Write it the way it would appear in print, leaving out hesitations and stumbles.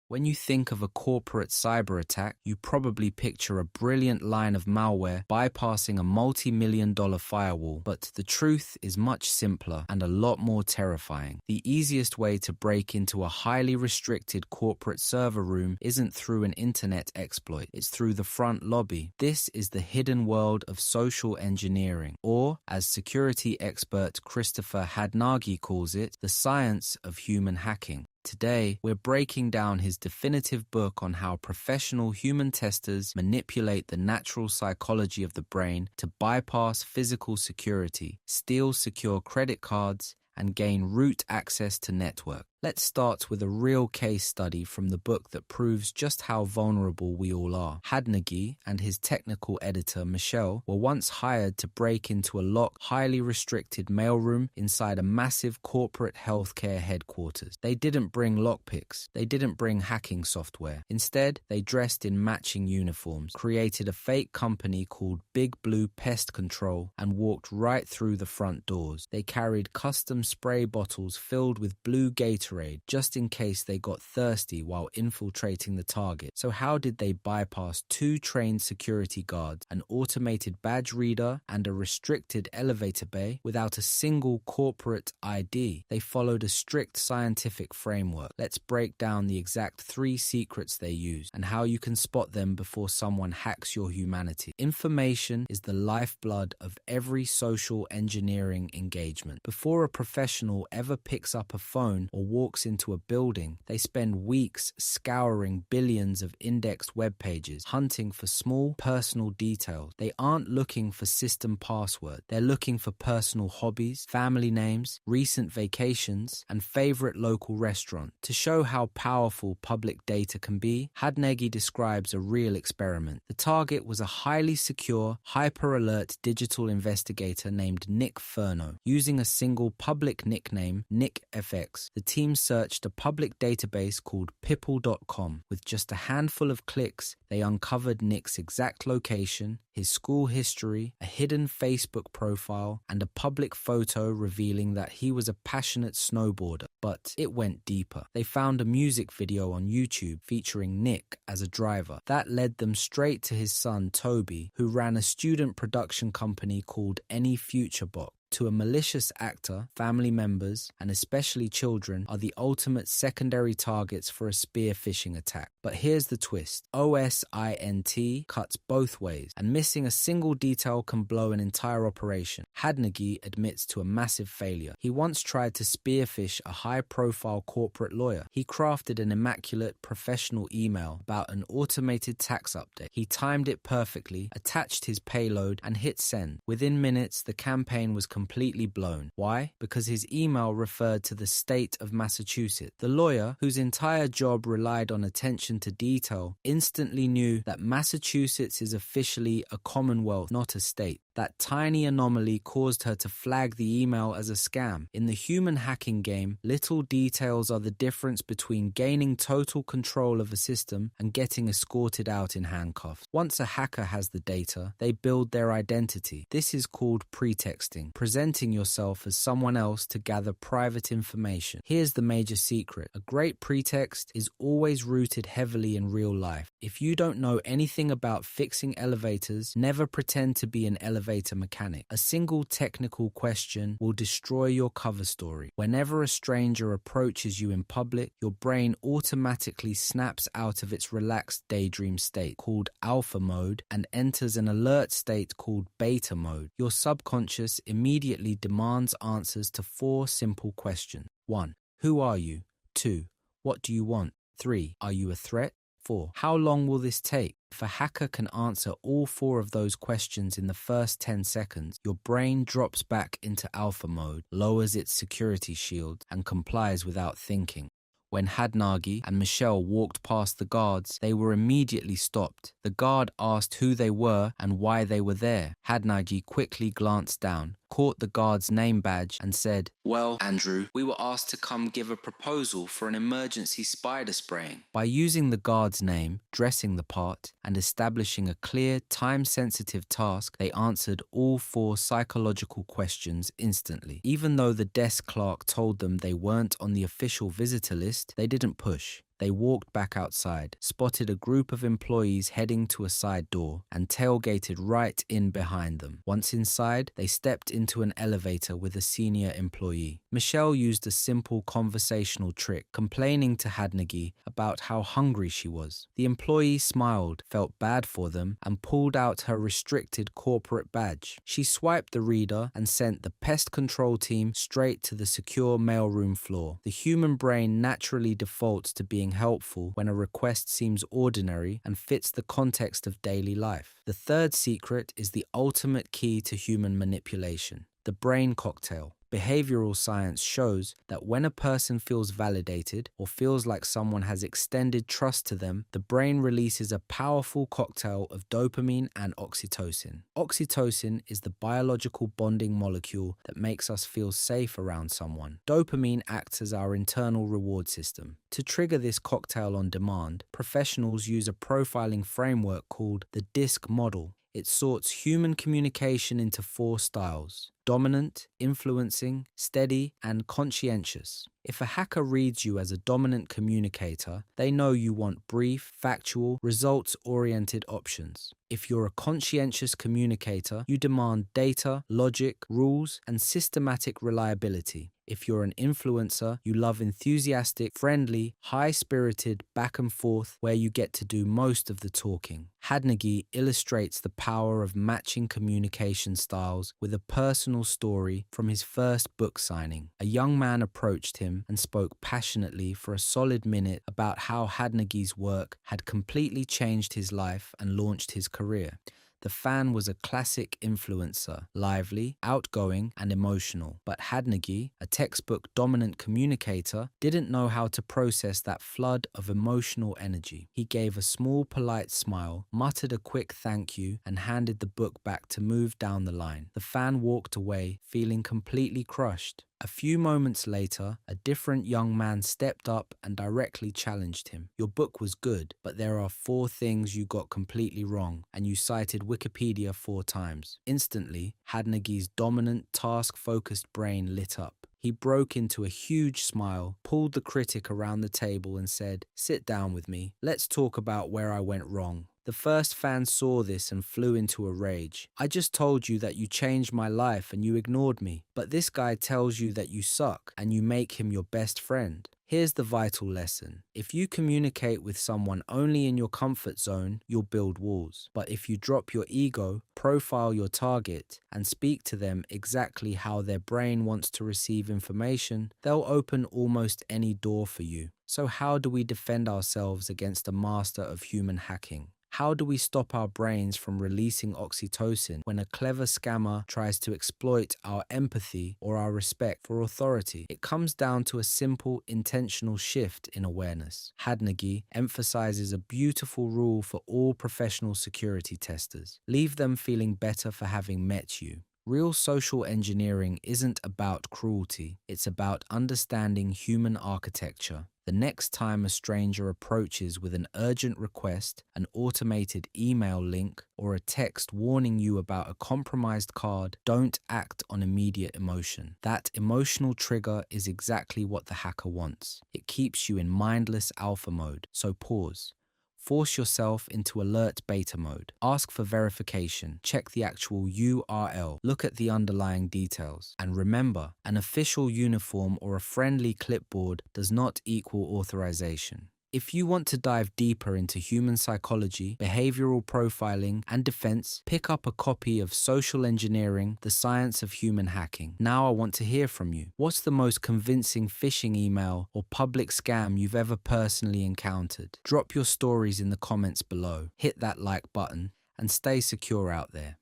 When you think of a corporate cyber attack, you probably picture a brilliant line of malware bypassing a multi-million-dollar firewall. But the truth is much simpler and a lot more terrifying. The easiest way to break into a highly restricted corporate server room isn't through an internet exploit. It's through the front lobby. This is the hidden world of social engineering, or, as security expert Christopher Hadnagy calls it, the science of human hacking. Today, we're breaking down his definitive book on how professional human testers manipulate the natural psychology of the brain to bypass physical security, steal secure credit cards, and gain root access to network. Let's start with a real case study from the book that proves just how vulnerable we all are. Hadnagy and his technical editor, Michelle, were once hired to break into a locked, highly restricted mailroom inside a massive corporate healthcare headquarters. They didn't bring lockpicks. They didn't bring hacking software. Instead, they dressed in matching uniforms, created a fake company called Big Blue Pest Control, and walked right through the front doors. They carried custom spray bottles filled with blue Gatorade just in case they got thirsty while infiltrating the target. So how did they bypass 2 trained security guards, an automated badge reader, and a restricted elevator bay without a single corporate ID? They followed a strict scientific framework. Let's break down the exact 3 secrets they used and how you can spot them before someone hacks your humanity. Information is the lifeblood of every social engineering engagement. Before a professional ever picks up a phone or walks into a building, they spend weeks scouring billions of indexed web pages, hunting for small personal details. They aren't looking for system passwords. They're looking for personal hobbies, family names, recent vacations, and favorite local restaurant. To show how powerful public data can be, Hadnagy describes a real experiment. The target was a highly secure, hyper-alert digital investigator named Nick Furno. Using a single public nickname, NickFX, the team searched a public database called people.com. With just a handful of clicks, they uncovered Nick's exact location, his school history, a hidden Facebook profile, and a public photo revealing that he was a passionate snowboarder. But it went deeper. They found a music video on YouTube featuring Nick as a driver. That led them straight to his son, Toby, who ran a student production company called Any Future Box. To a malicious actor, family members, and especially children, are the ultimate secondary targets for a spear phishing attack. But here's the twist. OSINT cuts both ways, and missing a single detail can blow an entire operation. Hadnagy admits to a massive failure. He once tried to spear phish a high-profile corporate lawyer. He crafted an immaculate professional email about an automated tax update. He timed it perfectly, attached his payload, and hit send. Within minutes, the campaign was completely blown. Why? Because his email referred to the state of Massachusetts. The lawyer, whose entire job relied on attention to detail, instantly knew that Massachusetts is officially a commonwealth, not a state. That tiny anomaly caused her to flag the email as a scam. In the human hacking game, little details are the difference between gaining total control of a system and getting escorted out in handcuffs. Once a hacker has the data, they build their identity. This is called pretexting, presenting yourself as someone else to gather private information. Here's the major secret. A great pretext is always rooted heavily in real life. If you don't know anything about fixing elevators, never pretend to be an elevator mechanic. A single technical question will destroy your cover story. Whenever a stranger approaches you in public, your brain automatically snaps out of its relaxed daydream state called alpha mode and enters an alert state called beta mode. Your subconscious immediately demands answers to 4 simple questions. 1. Who are you? 2. What do you want? 3. Are you a threat? 4. How long will this take? If a hacker can answer all 4 of those questions in the first 10 seconds, your brain drops back into alpha mode, lowers its security shield, and complies without thinking. When Hadnagy and Michelle walked past the guards, they were immediately stopped. The guard asked who they were and why they were there. Hadnagy quickly glanced down, caught the guard's name badge, and said, "Well, Andrew, we were asked to come give a proposal for an emergency spider spraying." By using the guard's name, dressing the part, and establishing a clear, time-sensitive task, they answered all 4 psychological questions instantly. Even though the desk clerk told them they weren't on the official visitor list, they didn't push. They walked back outside, spotted a group of employees heading to a side door, and tailgated right in behind them. Once inside, they stepped into an elevator with a senior employee. Michelle used a simple conversational trick, complaining to Hadnagy about how hungry she was. The employee smiled, felt bad for them, and pulled out her restricted corporate badge. She swiped the reader and sent the pest control team straight to the secure mailroom floor. The human brain naturally defaults to being helpful when a request seems ordinary and fits the context of daily life. The third secret is the ultimate key to human manipulation: the brain cocktail. Behavioral science shows that when a person feels validated or feels like someone has extended trust to them, the brain releases a powerful cocktail of dopamine and oxytocin. Oxytocin is the biological bonding molecule that makes us feel safe around someone. Dopamine acts as our internal reward system. To trigger this cocktail on demand, professionals use a profiling framework called the DISC model. It sorts human communication into 4 styles: dominant, influencing, steady, and conscientious. If a hacker reads you as a dominant communicator, they know you want brief, factual, results-oriented options. If you're a conscientious communicator, you demand data, logic, rules, and systematic reliability. If you're an influencer, you love enthusiastic, friendly, high-spirited back and forth where you get to do most of the talking. Hadnagy illustrates the power of matching communication styles with a personal story from his first book signing. A young man approached him and spoke passionately for a solid minute about how Hadnagy's work had completely changed his life and launched his career. The fan was a classic influencer, lively, outgoing, and emotional. But Hadnagy, a textbook dominant communicator, didn't know how to process that flood of emotional energy. He gave a small, polite smile, muttered a quick thank you, and handed the book back to move down the line. The fan walked away, feeling completely crushed. A few moments later, a different young man stepped up and directly challenged him. Your book was good, but there are 4 things you got completely wrong, and you cited Wikipedia 4 times. Instantly, Hadnagy's dominant, task-focused brain lit up. He broke into a huge smile, pulled the critic around the table and said, "Sit down with me. Let's talk about where I went wrong." The first fan saw this and flew into a rage. "I just told you that you changed my life and you ignored me. But this guy tells you that you suck and you make him your best friend." Here's the vital lesson. If you communicate with someone only in your comfort zone, you'll build walls. But if you drop your ego, profile your target, and speak to them exactly how their brain wants to receive information, they'll open almost any door for you. So how do we defend ourselves against a master of human hacking? How do we stop our brains from releasing oxytocin when a clever scammer tries to exploit our empathy or our respect for authority? It comes down to a simple, intentional shift in awareness. Hadnagy emphasizes a beautiful rule for all professional security testers. Leave them feeling better for having met you. Real social engineering isn't about cruelty, it's about understanding human architecture. The next time a stranger approaches with an urgent request, an automated email link, or a text warning you about a compromised card, don't act on immediate emotion. That emotional trigger is exactly what the hacker wants. It keeps you in mindless alpha mode, so pause. Force yourself into alert beta mode. Ask for verification. Check the actual URL. Look at the underlying details. And remember, an official uniform or a friendly clipboard does not equal authorization. If you want to dive deeper into human psychology, behavioral profiling, and defense, pick up a copy of Social Engineering: The Science of Human Hacking. Now I want to hear from you. What's the most convincing phishing email or public scam you've ever personally encountered? Drop your stories in the comments below. Hit that like button and stay secure out there.